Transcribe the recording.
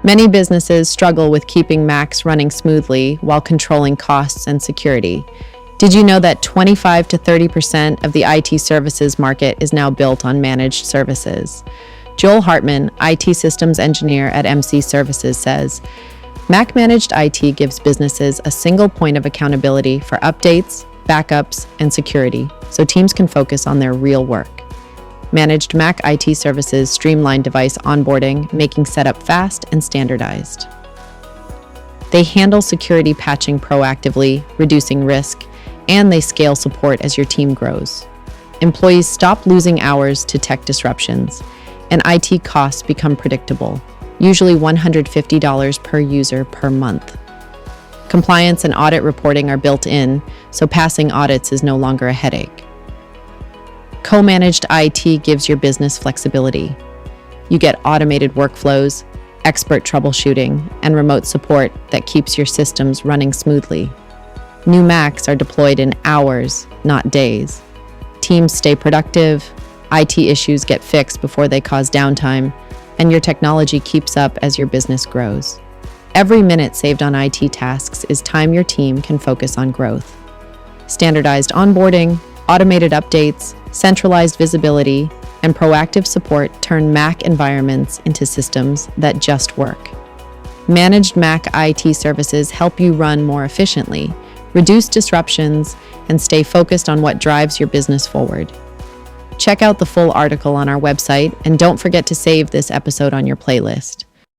Many businesses struggle with keeping Macs running smoothly while controlling costs and security. Did you know that 25 to 30% of the IT services market is now built on managed services? Joel Hartman, IT systems engineer at MC Services, says, Mac Managed IT gives businesses a single point of accountability for updates, backups, and security, so teams can focus on their real work. Managed Mac IT services streamline device onboarding, making setup fast and standardized. They handle security patching proactively, reducing risk, and they scale support as your team grows. Employees stop losing hours to tech disruptions, and IT costs become predictable, usually $150 per user per month. Compliance and audit reporting are built in, so passing audits is no longer a headache. Co-managed IT gives your business flexibility. You get automated workflows, expert troubleshooting, and remote support that keeps your systems running smoothly. New Macs are deployed in hours, not days. Teams stay productive, IT issues get fixed before they cause downtime, and your technology keeps up as your business grows. Every minute saved on IT tasks is time your team can focus on growth. Standardized onboarding, automated updates, centralized visibility, and proactive support turn Mac environments into systems that just work. Managed Mac IT services help you run more efficiently, reduce disruptions, and stay focused on what drives your business forward. Check out the full article on our website, and don't forget to save this episode on your playlist.